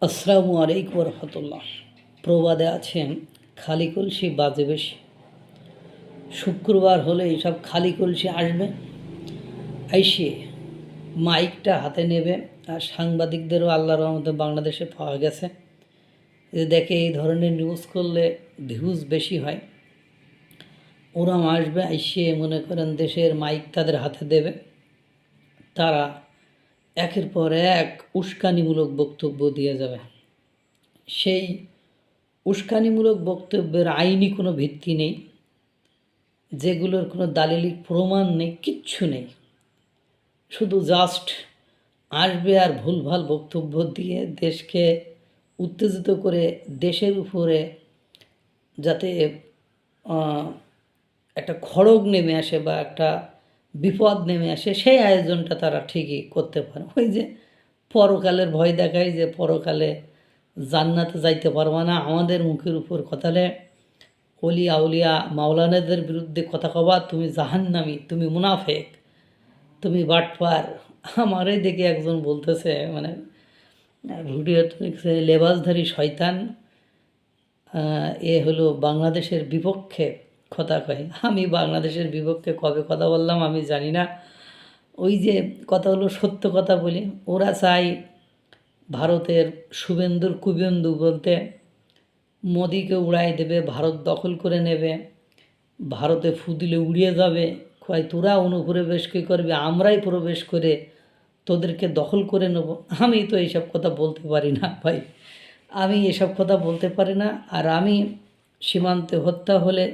আসসালামু আলাইকুম রহমতুল্লাহ। প্রবাদে আছেন খালি কলসি বাজে বেশি। শুক্রবার হলে এইসব খালি কলসি আসবে, আইসে মাইকটা হাতে নেবে। আর সাংবাদিকদেরও আল্লাহর রহমতে বাংলাদেশে পাওয়া গেছে যে দেখে এই ধরনের নিউজ করলে ভিউজ বেশি হয়। ওরাম আসবে, আইসে মনে করেন দেশের মাইক তাদের হাতে দেবে। তারা একের পর এক উস্কানিমূলক বক্তব্য দিয়ে যাবে। সেই উস্কানিমূলক বক্তব্যের আইনি কোনো ভিত্তি নেই, যেগুলোর কোনো দালিলিক প্রমাণ নেই, কিচ্ছু নেই। শুধু জাস্ট আসবে আর ভুলভাল বক্তব্য দিয়ে দেশকে উত্তেজিত করে দেশের উপরে যাতে একটা খড়গ নেমে আসে বা একটা বিপদ নেমে আসে, সেই আয়োজনটা তারা ঠিকই করতে পারে। ওই যে পরকালের ভয় দেখায় যে পরকালে জান্নাতে যাইতে পারবা না, আমাদের মুখের উপর কথালে অলি আউলিয়া মাওলানাদের বিরুদ্ধে কথা কবা, তুমি জাহান্নামী, তুমি মুনাফেক, তুমি বাটপার। আমারে দেখে একজন বলতেছে, মানে ভিডিওতে লিখছে, লেবাসধারী শয়তান এ হলো বাংলাদেশের বিপক্ষে কথা কয়। আমি বাংলাদেশের বিপক্ষে কবে কথা বললাম আমি জানি না। ওই যে কথা হলো সত্য কথা বলি। ওরা চাই ভারতের শুভেন্দুর কুবেন্দু বলতে মোদিকে উড়াই দেবে, ভারত দখল করে নেবে, ভারতে ফু দিলে উড়িয়ে যাবে। কয় তোরা অনুপ্রবেশ কী করবে, আমরাই প্রবেশ করে তোদেরকে দখল করে নেব। আমি তো এইসব কথা বলতে পারি না ভাই, আমি এসব কথা বলতে পারি না। আর আমি সীমান্তে হত্যা হলে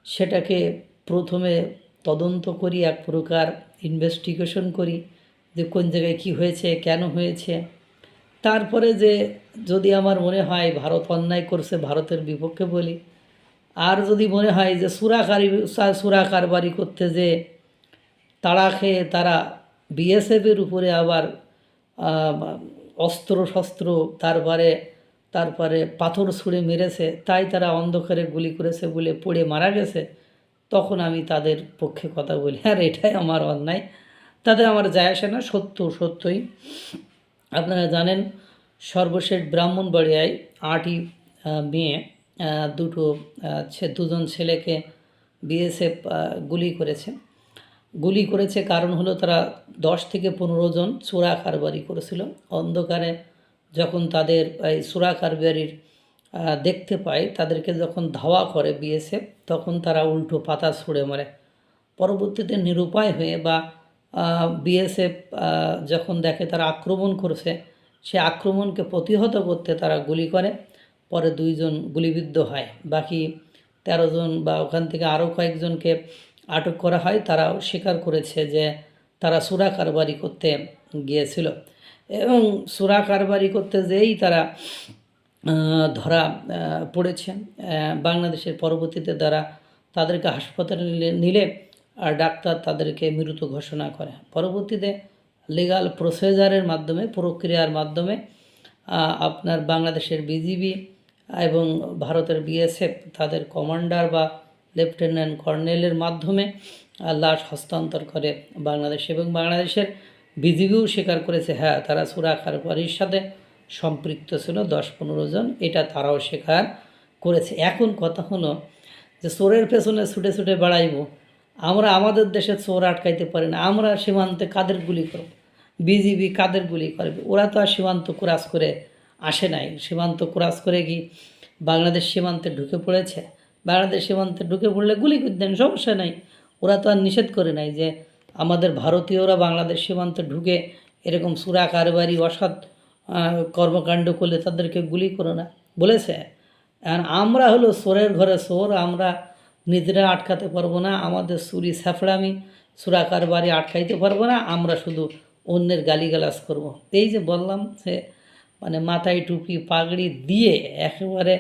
সেটাকে প্রথমে তদন্ত করি, এক প্রকার ইনভেস্টিগেশন করি যে কোন জায়গায় কী হয়েছে, কেন হয়েছে। তারপরে যে যদি আমার মনে হয় ভারত অন্যায় করছে, ভারতের বিপক্ষে বলি। আর যদি মনে হয় যে সুরা কারবারি করতে যে তাড়া খেয়ে তারা বিএসএফের উপরে আবার অস্ত্র শস্ত্র তারপরে পাথর ছুঁড়ে মেরেছে, তাই তারা অন্ধকারে গুলি করেছে বলে পড়ে মারা গেছে, তখন আমি তাদের পক্ষে কথা বলি। আর এটাই আমার অন্যায়, তাতে আমার যায় আসে না। সত্যই আপনারা জানেন সর্বশেষ ব্রাহ্মণবাড়িয়ায় 8ই মে দুজন ছেলেকে বিএসএফ গুলি করেছে। কারণ হলো তারা 10 থেকে 15 জন চোরা কারবারি করেছিল। অন্ধকারে যখন তাদের এই চোরা কারবারির দেখতে পায়, তাদেরকে যখন ধাওয়া করে বিএসএফ, তখন তারা উল্টো পাতা ছুঁড়ে মারে। পরবর্তীতে নিরুপায় হয়ে বা বিএসএফ যখন দেখে তারা আক্রমণ করছে, সে আক্রমণকে প্রতিহত করতে তারা গুলি করে। পরে 2 জন গুলিবিদ্ধ হয়, বাকি 13 জন বা ওখান থেকে আরও কয়েকজনকে আটক করা হয়। তারাও স্বীকার করেছে যে তারা চোরা কারবারি করতে গিয়েছিল এবং চোরা কারবারি করতে যেয়েই তারা ধরা পড়েছে। বাংলাদেশের পরবর্তীতে তাদেরকে হাসপাতালে নিলে আর ডাক্তার তাদেরকে মৃত ঘোষণা করে। পরবর্তীতে লিগাল প্রসিজারের মাধ্যমে, প্রক্রিয়ার মাধ্যমে আপনার বাংলাদেশের বিজিবি এবং ভারতের বিএসএফ তাদের কমান্ডার বা লেফটেন্যান্ট কর্নেলের মাধ্যমে লাশ হস্তান্তর করে বাংলাদেশ। এবং বাংলাদেশের বিজিবিও স্বীকার করেছে, হ্যাঁ তারা চোরা কারবারির সাথে সম্পৃক্ত ছিল, 10-15 জন, এটা তারাও স্বীকার করেছে। এখন কথা হলো যে চোরের পেছনে ছুটে ছুটে বেড়াইব, আমরা আমাদের দেশে চোর আটকাইতে পারি না, আমরা সীমান্তে কাদের গুলি করব, বিজিবি কাদের গুলি করবে? ওরা তো আর সীমান্ত ক্রস করে আসে নাই। সীমান্ত ক্রস করে কি বাংলাদেশ সীমান্তে ঢুকে পড়েছে? বাংলাদেশ সীমান্তে ঢুকে পড়লে গুলি করে দেন, সমস্যা নাই। ওরা তো আর নিষেধ করে নাই যে আমাদের ভারতীয়রা বাংলাদেশ সীমান্তে ঢুকে এরকম চোরা কারবারি অসৎ কর্মকাণ্ড করলে তাদেরকে গুলি করো না বলেছে। আর আমরা হলো চোরের ঘরে চোর, আমরা নিজেরা আটকাতে পারবো না, আমাদের চুরি স্যাফড়ামি চোরা কারবারি আটকাইতে পারবো না, আমরা শুধু অন্যের গালিগালাজ করব। এই যে বললাম যে মানে মাথায় টুপি পাগড়ি দিয়ে একেবারে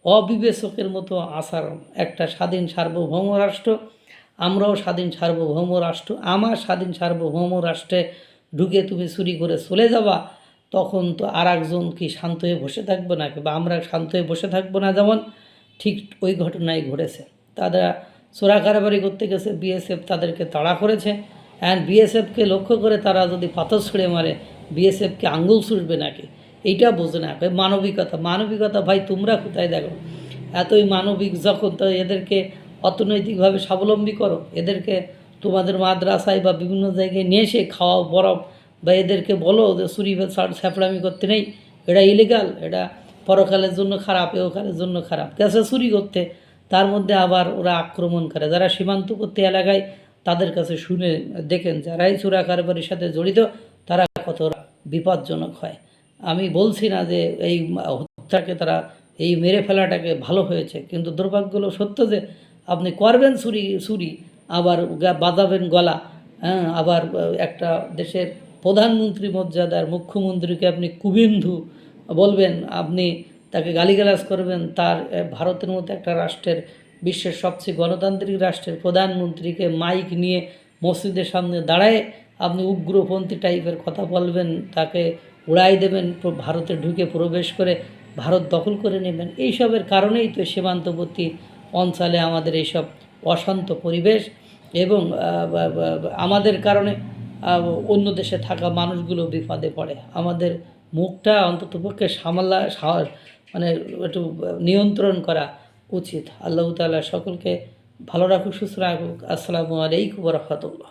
অবিবেচকের মতো আচরণ। একটা স্বাধীন সার্বভৌম রাষ্ট্র, আমরাও স্বাধীন সার্বভৌম রাষ্ট্র, আমার স্বাধীন সার্বভৌম রাষ্ট্রে ঢুকে তুমি চুরি করে চলে যাবা, তখন তো আর একজন কি শান্ত হয়ে বসে থাকবে নাকি, বা আমরা শান্ত হয়ে বসে থাকবো না? যেমন ঠিক ওই ঘটনাই ঘটেছে। তারা চোরা কারবারি করতে গেছে, বিএসএফ তাদেরকে তাড়া করেছে। অ্যান্ড বিএসএফকে লক্ষ্য করে তারা যদি পাথর ছুঁড়ে মারে, বিএসএফকে আঙ্গুল ছুঁড়বে নাকি? এইটা বোঝে না। মানবিকতা, মানবিকতা ভাই তোমরা কোথায় দেখো? এতই মানবিক যখন, তো এদেরকে অর্থনৈতিকভাবে স্বাবলম্বী করো, এদেরকে তোমাদের মাদ্রাসায় বা বিভিন্ন জায়গায় নিয়ে এসে খাওয়াও বরফ, বা এদেরকে বলো যে চুরি বা ছ্যাপড়ামি করতে নেই, এটা ইলিগাল, এটা পরকালের জন্য খারাপ, এহকালের জন্য খারাপ। গেছে চুরি করতে, তার মধ্যে আবার ওরা আক্রমণ করে। যারা সীমান্তবর্তী এলাকায়, তাদের কাছে শুনে দেখেন যারাই চোরা কারবারির সাথে জড়িত তারা কত বিপজ্জনক হয়। আমি বলছি না যে এই হত্যাকে তারা এই মেরে ফেলাটাকে ভালো হয়েছে, কিন্তু দুর্ভাগ্য হলো সত্য যে আপনি করবেন চুরি চুরি, আবার বাজাবেন গলা, হ্যাঁ, আবার একটা দেশের প্রধানমন্ত্রী মর্যাদার মুখ্যমন্ত্রীকে আপনি কুবেন্ধু বলবেন, আপনি তাকে গালিগালাজ করবেন, তার ভারতের মতো একটা রাষ্ট্রের, বিশ্বের সবচেয়ে গণতান্ত্রিক রাষ্ট্রের প্রধানমন্ত্রীকে মাইক নিয়ে মসজিদের সামনে দাঁড়ায় আপনি উগ্রপন্থী টাইপের কথা বলবেন, তাকে উড়াই দেবেন, ভারতে ঢুকে প্রবেশ করে ভারত দখল করে নেবেন। এইসবের কারণেই তো সীমান্তবর্তী অঞ্চলে আমাদের এইসব অশান্ত পরিবেশ, এবং আমাদের কারণে অন্য দেশে থাকা মানুষগুলো বিপদে পড়ে। আমাদের মুখটা অন্ততপক্ষে মানে একটু নিয়ন্ত্রণ করা উচিত। আল্লাহ তাআলা সকলকে ভালো রাখুক, সুস্থ রাখুক। আসসালামু আলাইকুম ওয়া রাহমাতুল্লাহ।